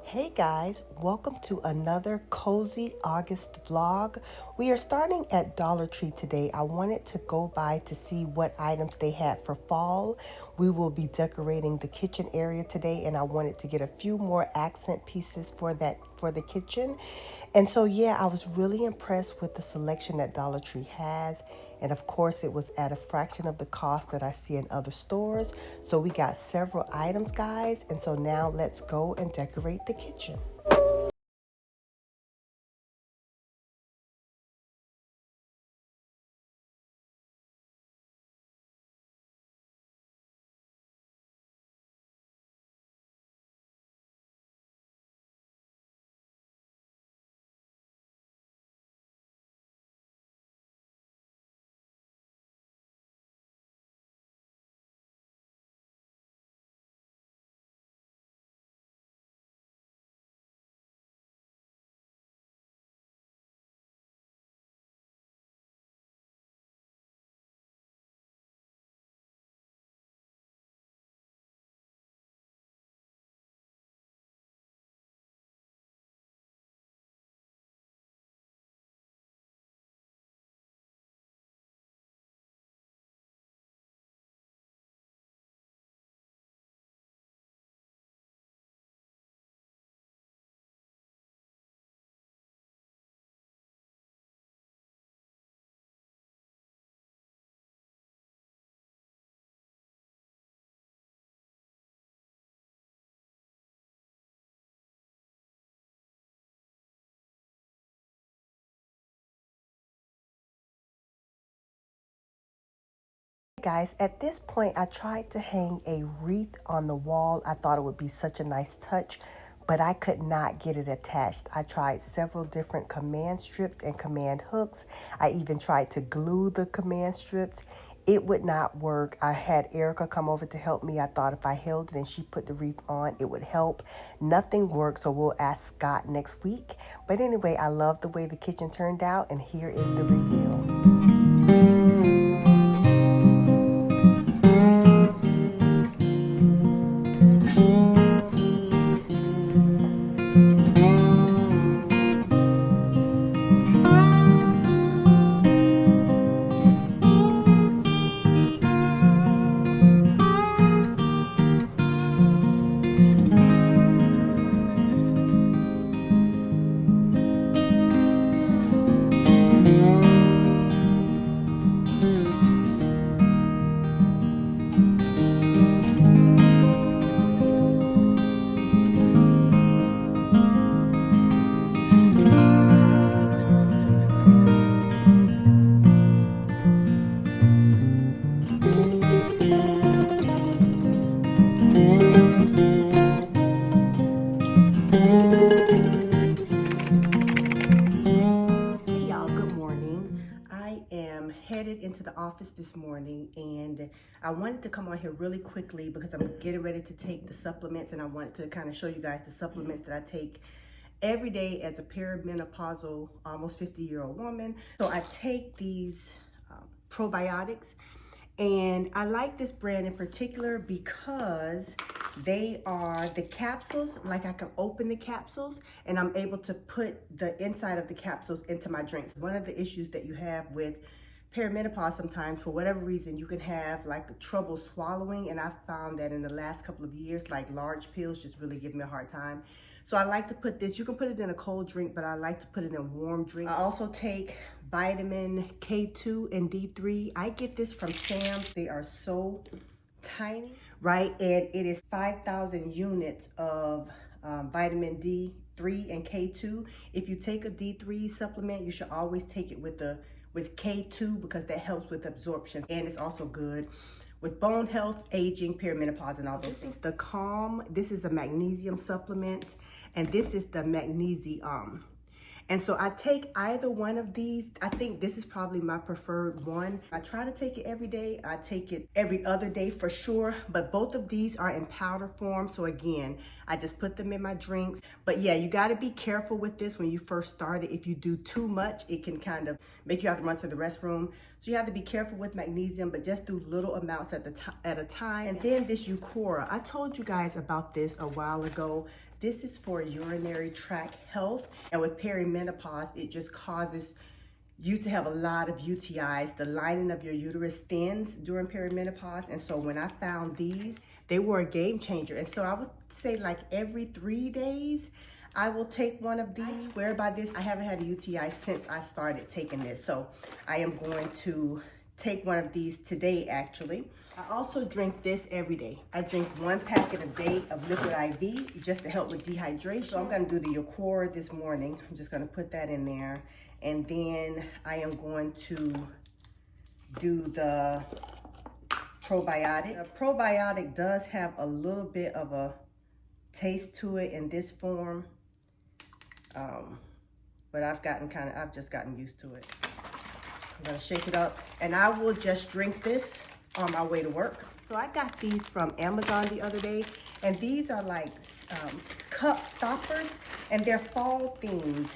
Hey guys, welcome to another cozy August vlog. We are starting at Dollar Tree today. I wanted to go by to see what items they had for fall. We will be decorating the kitchen area today and I wanted to get a few more accent pieces for the kitchen. And so yeah, I was really impressed with the selection that Dollar Tree has. And of course, it was at a fraction of the cost that I see in other stores. So we got several items, guys. And so now let's go and decorate the kitchen. Guys, at this point, I tried to hang a wreath on the wall. I thought it would be such a nice touch, but I could not get it attached. I tried several different command strips and command hooks. I even tried to glue the command strips. It would not work. I had Erica come over to help me. I thought if I held it and she put the wreath on, it would help. Nothing worked, so we'll ask Scott next week. But anyway, I love the way the kitchen turned out, and here is the reveal. Y'all, good morning. I am headed into the office this morning and I wanted to come on here really quickly because I'm getting ready to take the supplements, and I wanted to kind of show you guys the supplements that I take every day as a perimenopausal, almost 50-year-old woman. So I take these probiotics, and I like this brand in particular because they are the capsules. Like, I can open the capsules and I'm able to put the inside of the capsules into my drinks. One of the issues that you have with perimenopause, sometimes for whatever reason you can have like trouble swallowing, and I found that in the last couple of years, like large pills just really give me a hard time. So I like to put this, you can put it in a cold drink, but I like to put it in a warm drink. I also take vitamin K2 and D3. I get this from Sam's. They are so tiny, right? And it is 5,000 units of vitamin D3 and K2. If you take a D3 supplement, you should always take it with K2 because that helps with absorption, and it's also good with bone health, aging, perimenopause, and all those things. This is the Calm. This is the magnesium supplement, and this is the magnesium. And so I take either one of these. I think this is probably my preferred one. I try to take it every day. I take it every other day for sure, but both of these are in powder form. So again, I just put them in my drinks. But yeah, you gotta be careful with this when you first start it. If you do too much, it can kind of make you have to run to the restroom. So you have to be careful with magnesium, but just do little amounts at a time. And then this Eucora. I told you guys about this a while ago. This is for urinary tract health. And with perimenopause, it just causes you to have a lot of UTIs. The lining of your uterus thins during perimenopause. And so when I found these, they were a game changer. And so I would say like every 3 days, I will take one of these. I swear by this, I haven't had a UTI since I started taking this. So I am going to take one of these today, actually. I also drink this every day. I drink 1 packet a day of liquid IV just to help with dehydration. So I'm gonna do the Decor this morning. I'm just gonna put that in there. And then I am going to do the probiotic. The probiotic does have a little bit of a taste to it in this form. But I've just gotten used to it. I'm gonna shake it up and I will just drink this on my way to work. So I got these from Amazon the other day, and these are like cup stoppers, and they're fall themed.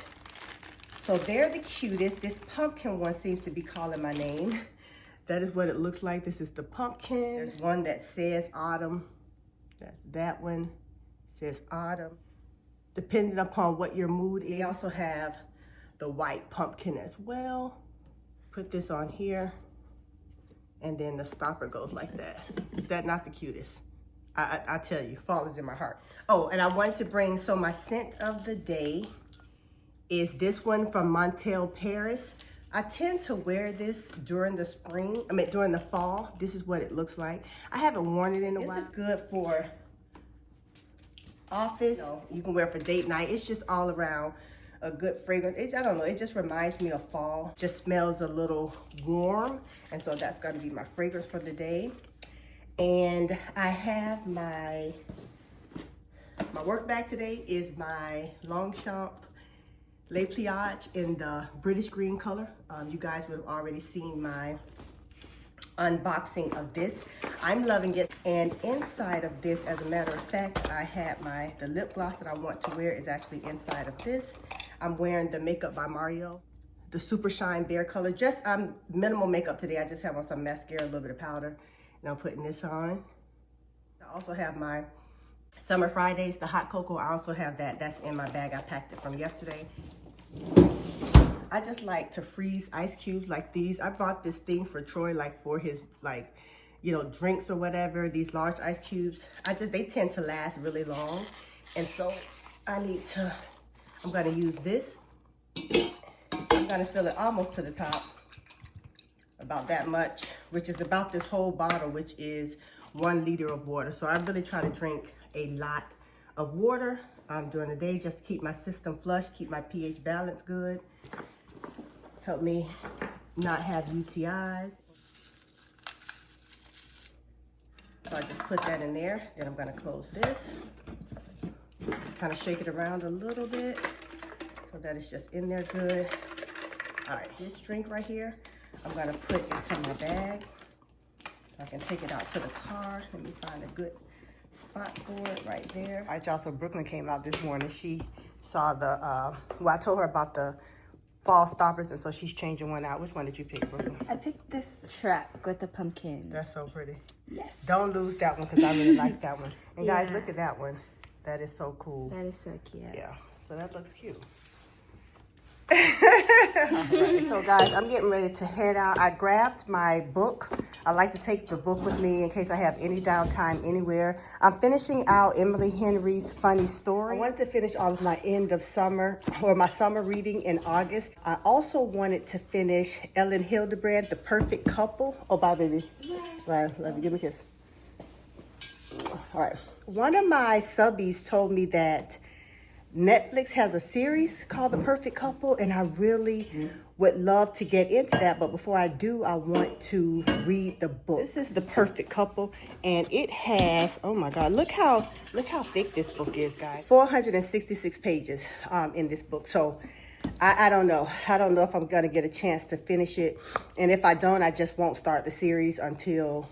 So they're the cutest. This pumpkin one seems to be calling my name. That is what it looks like. This is the pumpkin. There's one that says autumn. That's that one. It says autumn. Depending upon what your mood is. They also have the white pumpkin as well. Put this on here, and then the stopper goes like that. Is that not the cutest? I tell you, fall is in my heart. Oh, and I wanted to bring, so my scent of the day is this one from Montel Paris. I tend to wear this during the during the fall. This is what it looks like. I haven't worn it in a while. This is good for office. You can wear it for date night. It's just all around a good fragrance. I don't know, it just reminds me of fall. Just smells a little warm. And so that's gonna be my fragrance for the day. And I have my work bag today is my Longchamp Le Pliage in the British green color. You guys would have already seen my unboxing of this. I'm loving it. And inside of this, as a matter of fact, I had the lip gloss that I want to wear is actually inside of this. I'm wearing the Makeup by Mario, the Super Shine Bare color. Just minimal makeup today. I just have on some mascara, a little bit of powder, and I'm putting this on. I also have my Summer Fridays, the hot cocoa. I also have that. That's in my bag. I packed it from yesterday. I just like to freeze ice cubes like these. I bought this thing for Troy, like for his drinks or whatever. These large ice cubes. They tend to last really long, and so I'm gonna use this. I'm gonna fill it almost to the top, about that much, which is about this whole bottle, which is 1 liter of water. So I really try to drink a lot of water during the day, just to keep my system flush, keep my pH balance good, help me not have UTIs. So I just put that in there. Then I'm gonna close this. Kind of shake it around a little bit so that it's just in there good. All right, this drink right here, I'm gonna put into my bag. I can take it out to the car. Let me find a good spot for it right there. All right, y'all, so Brooklyn came out this morning. She saw I told her about the fall stoppers, and so she's changing one out. Which one did you pick, Brooklyn? I picked this track with the pumpkins. That's so pretty. Yes. Don't lose that one, because I really like that one. And guys, look at that one. That is so cool. That is so cute. Yeah, so that looks cute. All right. So guys, I'm getting ready to head out. I grabbed my book. I like to take the book with me in case I have any downtime anywhere. I'm finishing out Emily Henry's Funny Story. I wanted to finish all of my end of summer, or my summer reading in August. I also wanted to finish Ellen Hildebrand, The Perfect Couple. Oh, bye, baby. Bye. Love you. Give me a kiss. All right. One of my subbies told me that Netflix has a series called The Perfect Couple, and I really would love to get into that. But before I do, I want to read the book. This is The Perfect Couple, and it has, oh my God, look how thick this book is, guys. 466 pages in this book. So I don't know. I don't know if I'm gonna get a chance to finish it, and if I don't, I just won't start the series until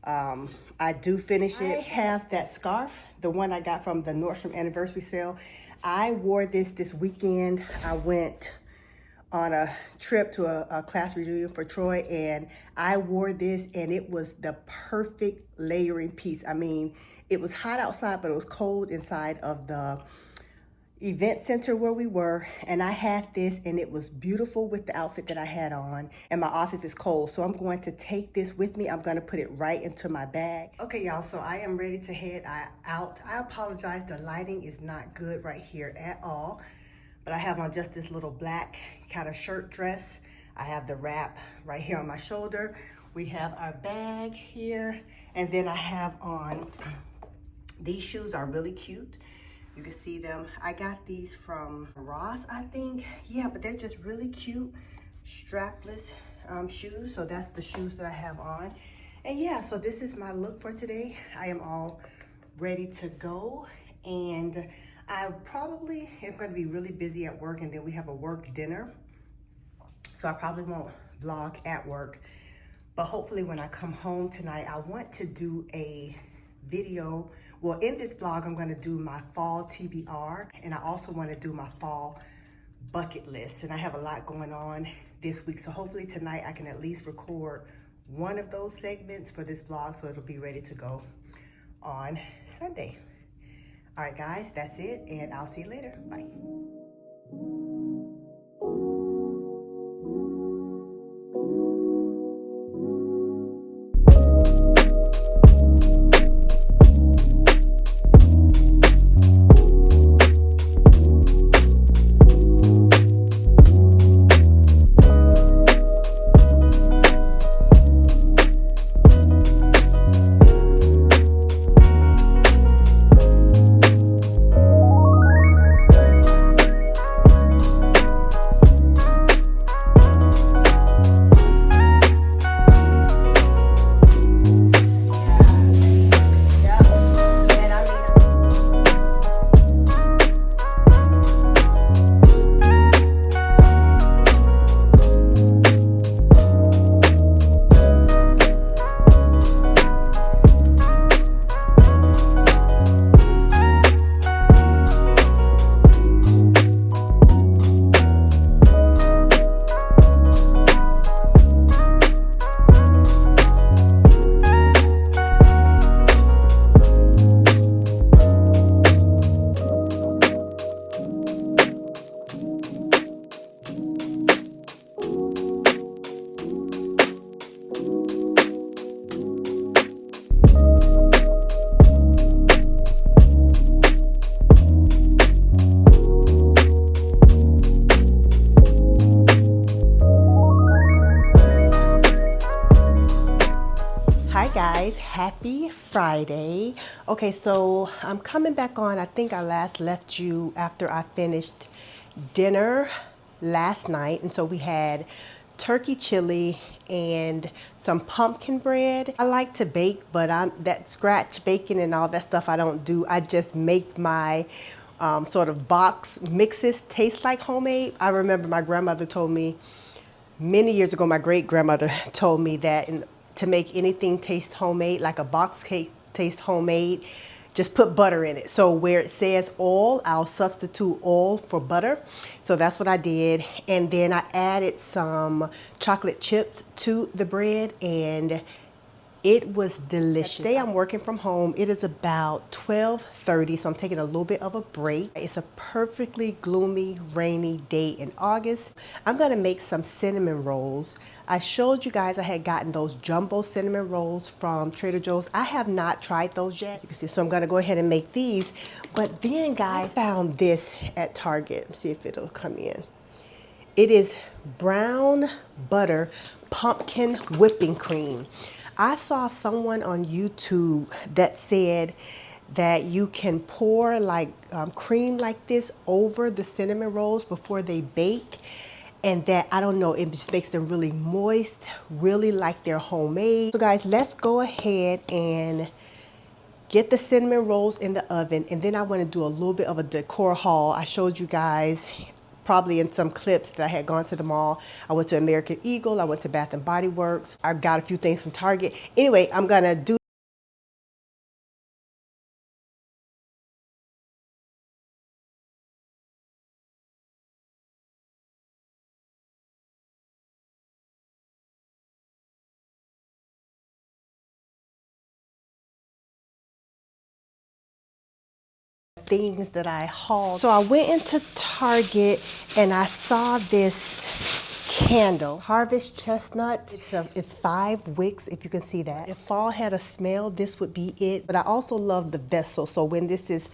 I do finish it. I have that scarf, the one I got from the Nordstrom anniversary sale. I wore this weekend. I went on a trip to a class reunion for Troy, and I wore this, and it was the perfect layering piece. I mean, It was hot outside, but it was cold inside of the event center where we were, and I had this and it was beautiful with the outfit that I had on, and my office is cold, so I'm going to take this with me. I'm going to put it right into my bag. Okay, y'all, so I am ready to head out. I apologize, the lighting is not good right here at all, but I have on just this little black kind of shirt dress. I have the wrap right here on my shoulder. We have our bag here, and then I have on, these shoes are really cute. You can see them. I got these from Ross, I think. Yeah, but they're just really cute, strapless shoes. So that's the shoes that I have on. And yeah, so this is my look for today. I am all ready to go. And I probably am going to be really busy at work, and then we have a work dinner. So I probably won't vlog at work. But hopefully when I come home tonight, I want to do a video. Well, in this vlog, I'm gonna do my fall TBR, and I also wanna do my fall bucket list. And I have a lot going on this week. So hopefully tonight I can at least record one of those segments for this vlog, so it'll be ready to go on Sunday. All right, guys, that's it, and I'll see you later. Bye. Hi guys, happy Friday. Okay, so I'm coming back on. I think I last left you after I finished dinner last night. And so we had turkey chili and some pumpkin bread. I like to bake, but that scratch baking and all that stuff I don't do. I just make my sort of box mixes taste like homemade. I remember my grandmother told me many years ago, my great grandmother told me that to make anything taste homemade, like a box cake taste homemade, just put butter in it. So where it says oil, I'll substitute oil for butter. So that's what I did. And then I added some chocolate chips to the bread, and it was delicious. Today I'm working from home. It is about 12:30, so I'm taking a little bit of a break. It's a perfectly gloomy, rainy day in August. I'm gonna make some cinnamon rolls. I showed you guys I had gotten those jumbo cinnamon rolls from Trader Joe's. I have not tried those yet. You can see, so I'm gonna go ahead and make these. But then guys, I found this at Target. Let's see if it'll come in. It is brown butter pumpkin whipping cream. I saw someone on YouTube that said that you can pour like cream like this over the cinnamon rolls before they bake, and that, I don't know, it just makes them really moist, really like they're homemade. So guys, let's go ahead and get the cinnamon rolls in the oven, and then I want to do a little bit of a decor haul. I showed you guys probably in some clips that I had gone to the mall. I went to American Eagle, I went to Bath and Body Works. I got a few things from Target. Anyway, I'm gonna do things that I hauled. So I went into Target and I saw this candle, Harvest Chestnut. It's 5 wicks, if you can see that. If fall had a smell, this would be it. But I also love the vessel, so when this is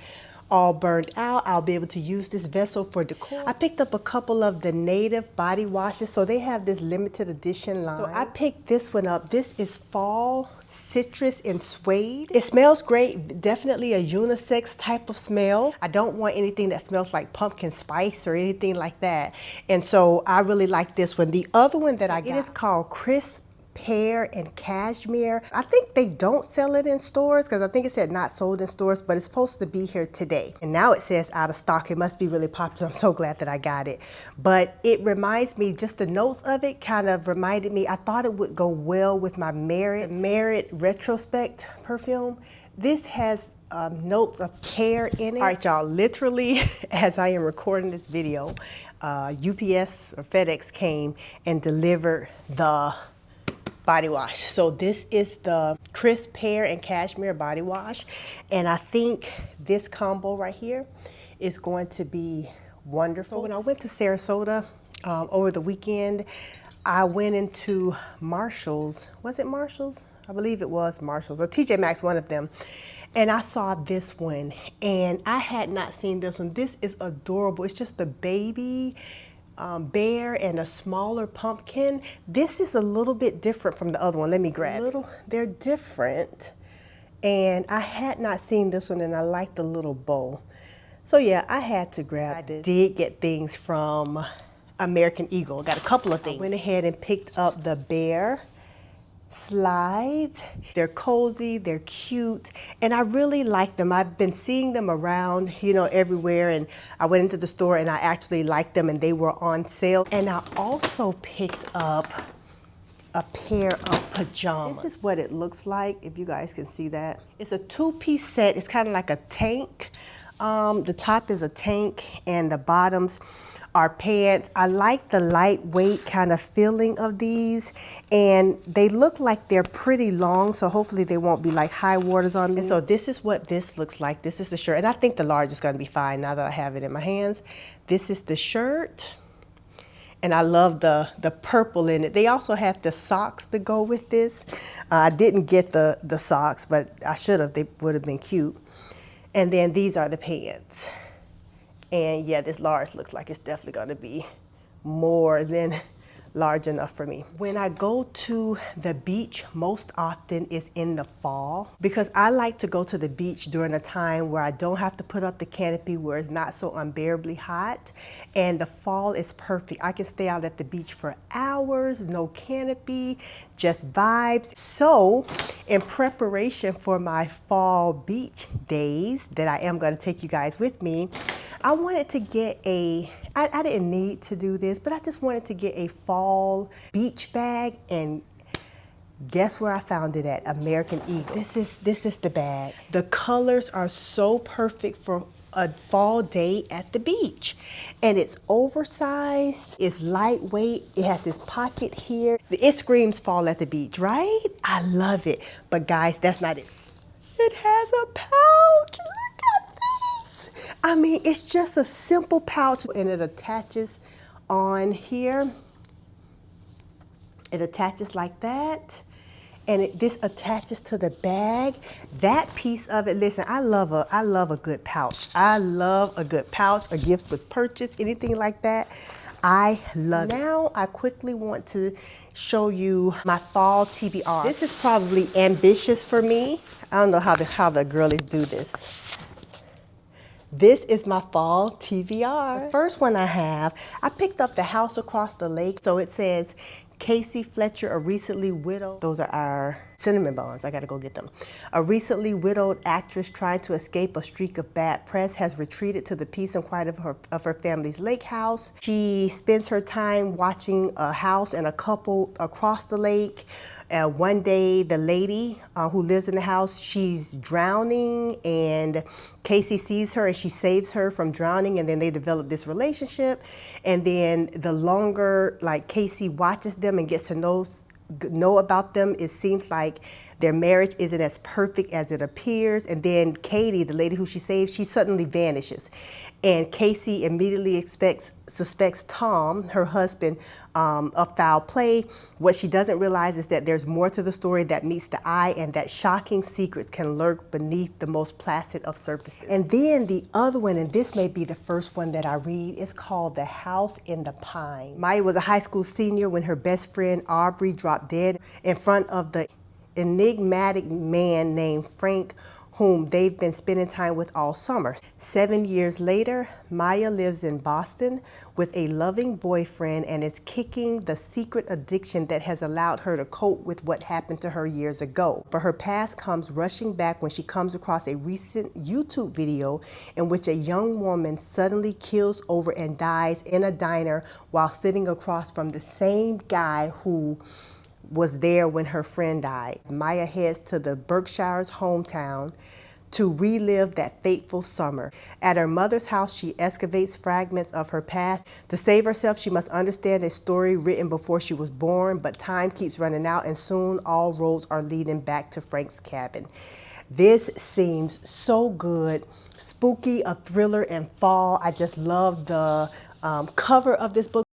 all burned out, I'll be able to use this vessel for decor. I picked up a couple of the native body washes, so they have this limited edition line. So I picked this one up. This is fall citrus and suede. It smells great, definitely a unisex type of smell. I don't want anything that smells like pumpkin spice or anything like that. And so I really like this one. The other one that I got, it is called Crisp Pear and Cashmere. I think they don't sell it in stores because I think it said not sold in stores, but it's supposed to be here today. And now it says out of stock. It must be really popular. I'm so glad that I got it. But it reminds me, just the notes of it kind of reminded me, I thought it would go well with my Merit Retrospect perfume. This has notes of pear in it. All right, y'all, literally, as I am recording this video, UPS or FedEx came and delivered the body wash. So this is the Crisp Pear and Cashmere body wash. And I think this combo right here is going to be wonderful. So when I went to Sarasota over the weekend, I went into Marshall's. Was it Marshall's? I believe it was Marshall's or TJ Maxx, one of them. And I saw this one and I had not seen this one. This is adorable. It's just a baby bear and a smaller pumpkin. This is a little bit different from the other one. Let me grab it. They're different. And I had not seen this one and I like the little bow. So yeah, I had to grab this. I did get things from American Eagle. Got a couple of things. I went ahead and picked up the bear slides. They're cozy, they're cute, and I really like them. I've been seeing them around, you know, everywhere, and I went into the store and I actually liked them and they were on sale. And I also picked up a pair of pajamas. This is what it looks like, if you guys can see that. It's a 2-piece set. It's kind of like a tank. The top is a tank and the bottoms are pants. I like the lightweight kind of feeling of these, and they look like they're pretty long, so hopefully they won't be like high waters on me. And so this is what this looks like. This is the shirt, and I think the large is gonna be fine now that I have it in my hands. This is the shirt, and I love the purple in it. They also have the socks that go with this. I didn't get the socks, but I should have. They would have been cute. And then these are the pants. And yeah, this large looks like it's definitely gonna be more than large enough for me. When I go to the beach, most often is in the fall, because I like to go to the beach during a time where I don't have to put up the canopy, where it's not so unbearably hot. And the fall is perfect. I can stay out at the beach for hours, no canopy, just vibes. So in preparation for my fall beach days that I am gonna take you guys with me, I wanted to get I didn't need to do this, but I just wanted to get a fall beach bag, and guess where I found it at? American Eagle. This is the bag. The colors are so perfect for a fall day at the beach. And it's oversized, it's lightweight, it has this pocket here. It screams fall at the beach, right? I love it. But guys, that's not it. It has a pouch. Look at this. I mean, it's just a simple pouch, and it attaches on here. It attaches like that. And this attaches to the bag. That piece of it, listen, I love a good pouch. I love a good pouch, a gift with purchase, anything like that. I love it. Now I quickly want to show you my fall TBR. This is probably ambitious for me. I don't know how the girlies do this. This is my fall TBR. The first one I picked up the house across the lake. So it says, Casey Fletcher, a recently widowed, those are our cinnamon buns, I gotta go get them. A recently widowed actress trying to escape a streak of bad press has retreated to the peace and quiet of her family's lake house. She spends her time watching a house and a couple across the lake. One day, the lady who lives in the house, she's drowning, and Casey sees her and she saves her from drowning, and then they develop this relationship. And then the longer like Casey watches them and gets to know about them, it seems like Their marriage isn't as perfect as it appears. And then Katie, the lady who she saves, she suddenly vanishes. And Casey immediately suspects Tom, her husband, of foul play. What she doesn't realize is that there's more to the story that meets the eye, and that shocking secrets can lurk beneath the most placid of surfaces. And then the other one, and this may be the first one that I read, is called The House in the Pine. Maya was a high school senior when her best friend Aubrey dropped dead in front of the enigmatic man named Frank, whom they've been spending time with all summer. 7 years later, Maya lives in Boston with a loving boyfriend and is kicking the secret addiction that has allowed her to cope with what happened to her years ago. But her past comes rushing back when she comes across a recent YouTube video in which a young woman suddenly keels over and dies in a diner while sitting across from the same guy who was there when her friend died. Maya heads to the Berkshire's hometown to relive that fateful summer. At her mother's house, she excavates fragments of her past. To save herself, she must understand a story written before she was born, but time keeps running out, and soon all roads are leading back to Frank's cabin. This seems so good. Spooky, a thriller, and fall. I just love the cover of this book.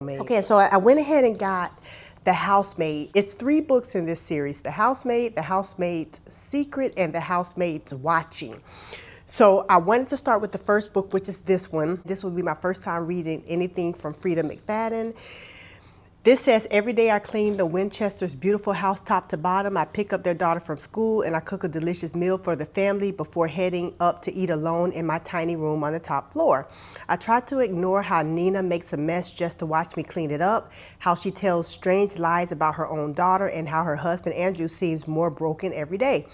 Okay, so I went ahead and got The Housemaid. It's 3 books in this series: The Housemaid, The Housemaid's Secret, and The Housemaid's Watching. So I wanted to start with the first book, which is this one. This will be my first time reading anything from Frida McFadden. This says, every day I clean the Winchester's beautiful house top to bottom. I pick up their daughter from school and I cook a delicious meal for the family before heading up to eat alone in my tiny room on the top floor. I try to ignore how Nina makes a mess just to watch me clean it up, how she tells strange lies about her own daughter, and how her husband Andrew seems more broken every day.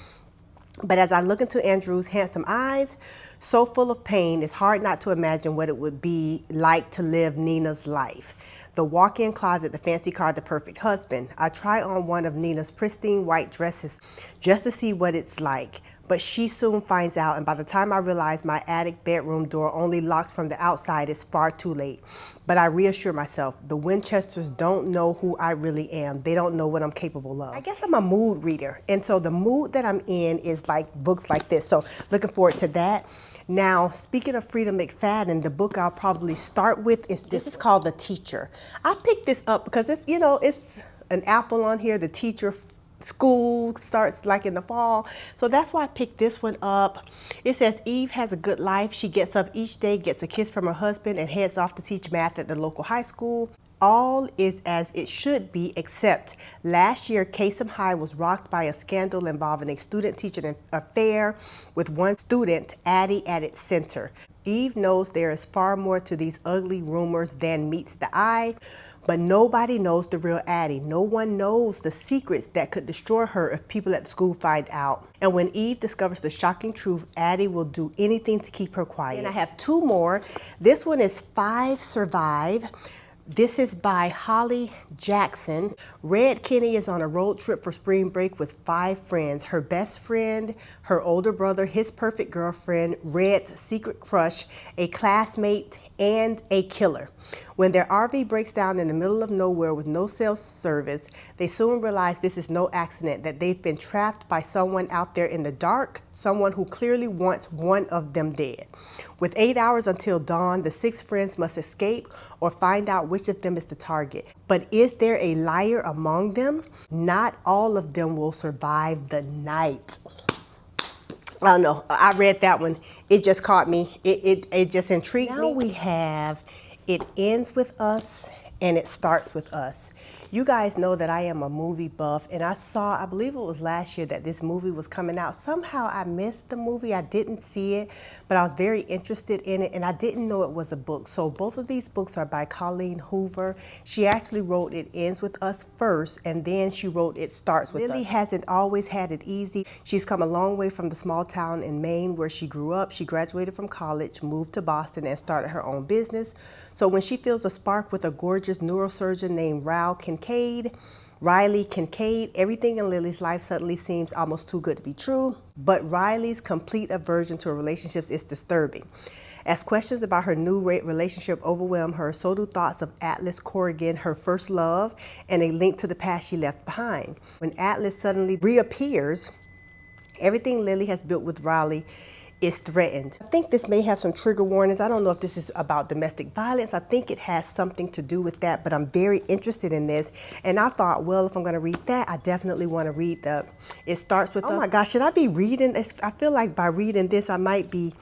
But as I look into Andrew's handsome eyes, so full of pain, it's hard not to imagine what it would be like to live Nina's life. The walk-in closet, the fancy car, the perfect husband. I try on one of Nina's pristine white dresses just to see what it's like. But she soon finds out, and by the time I realize my attic bedroom door only locks from the outside, it's far too late. But I reassure myself, the Winchesters don't know who I really am. They don't know what I'm capable of. I guess I'm a mood reader, and so the mood that I'm in is like books like this. So looking forward to that. Now, speaking of Frida McFadden, the book I'll probably start with is this. It's called The Teacher. I picked this up because it's, you know, it's an apple on here. The Teacher school starts like in the fall, so that's why I picked this one up. It says Eve has a good life. She gets up each day, gets a kiss from her husband, and heads off to teach math at the local high school. All is as it should be, except last year Kasem High was rocked by a scandal involving a student-teacher affair with one student, Addie, at its center. Eve knows there is far more to these ugly rumors than meets the eye, but nobody knows the real Addie. No one knows the secrets that could destroy her if people at the school find out. And when Eve discovers the shocking truth, Addie will do anything to keep her quiet. And I have 2 more. This one is 5 Survive. This is by Holly Jackson. Red Kenny is on a road trip for spring break with 5 friends. Her best friend, her older brother, his perfect girlfriend, Red's secret crush, a classmate, and a killer. When their RV breaks down in the middle of nowhere with no cell service, they soon realize this is no accident, that they've been trapped by someone out there in the dark, someone who clearly wants one of them dead. With 8 hours until dawn, the 6 friends must escape or find out which of them is the target. But is there a liar among them? Not all of them will survive the night. I don't know. I read that one. It just caught me. It just intrigued me. Now we have It Ends With Us and It Starts With Us. You guys know that I am a movie buff, and I believe it was last year that this movie was coming out. Somehow I missed the movie. I didn't see it, but I was very interested in it, and I didn't know it was a book. So both of these books are by Colleen Hoover. She actually wrote It Ends With Us first, and then she wrote It Starts With Us. Lily hasn't always had it easy. She's come a long way from the small town in Maine where she grew up. She graduated from college, moved to Boston, and started her own business. So when she feels a spark with a gorgeous neurosurgeon named Riley Kincaid, everything in Lily's life suddenly seems almost too good to be true. But Riley's complete aversion to her relationships is disturbing. As questions about her new relationship overwhelm her, so do thoughts of Atlas Corrigan, her first love, and a link to the past she left behind. When Atlas suddenly reappears, everything Lily has built with Riley is threatened. I think this may have some trigger warnings. I don't know if this is about domestic violence. I think it has something to do with that, but I'm very interested in this. And I thought, well, if I'm going to read that, I definitely want to read It Starts With Us. Oh my gosh, should I be reading this? I feel like by reading this, I might be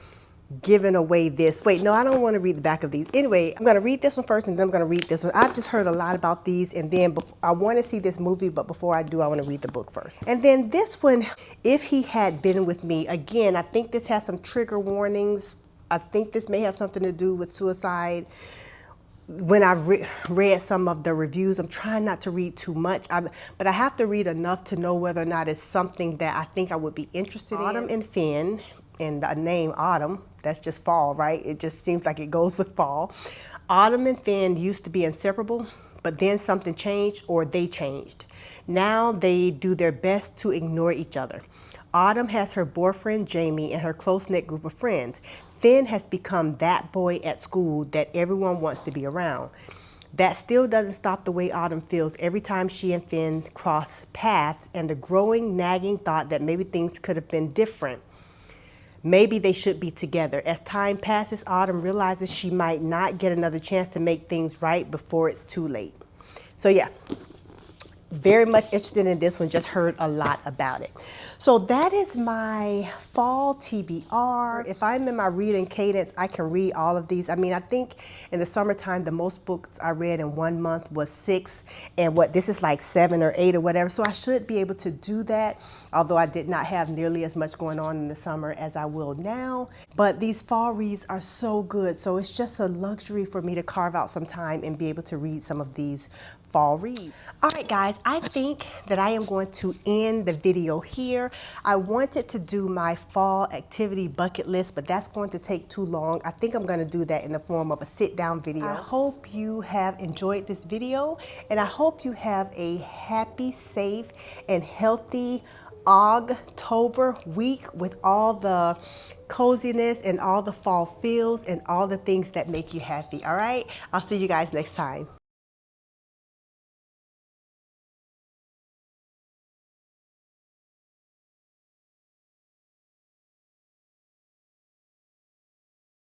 giving away this. Wait, no, I don't want to read the back of these. Anyway, I'm going to read this one first, and then I'm going to read this one. I've just heard a lot about these, and then I want to see this movie, but before I do, I want to read the book first. And then this one, If He Had Been With Me. Again, I think this has some trigger warnings. I think this may have something to do with suicide. When I've read some of the reviews, I'm trying not to read too much, but I have to read enough to know whether or not it's something that I think I would be interested in. Autumn and Finn, and the name Autumn, that's just fall, right? It just seems like it goes with fall. Autumn and Finn used to be inseparable, but then something changed, or they changed. Now they do their best to ignore each other. Autumn has her boyfriend Jamie and her close-knit group of friends. Finn has become that boy at school that everyone wants to be around. That still doesn't stop the way Autumn feels every time she and Finn cross paths, and the growing, nagging thought that maybe things could have been different. Maybe they should be together. As time passes, Autumn realizes she might not get another chance to make things right before it's too late. So yeah, very much interested in this one, just heard a lot about it. So that is my fall TBR. If I'm in my reading cadence, I can read all of these. I mean, I think in the summertime, the most books I read in 1 month was 6, and this is like 7 or 8 or whatever. So I should be able to do that, although I did not have nearly as much going on in the summer as I will now. But these fall reads are so good. So it's just a luxury for me to carve out some time and be able to read some of these fall reads. All right, guys, I think that I am going to end the video here. I wanted to do my fall activity bucket list, but that's going to take too long. I think I'm going to do that in the form of a sit-down video. I hope you have enjoyed this video, and I hope you have a happy, safe, and healthy October week with all the coziness and all the fall feels and all the things that make you happy. All right, I'll see you guys next time.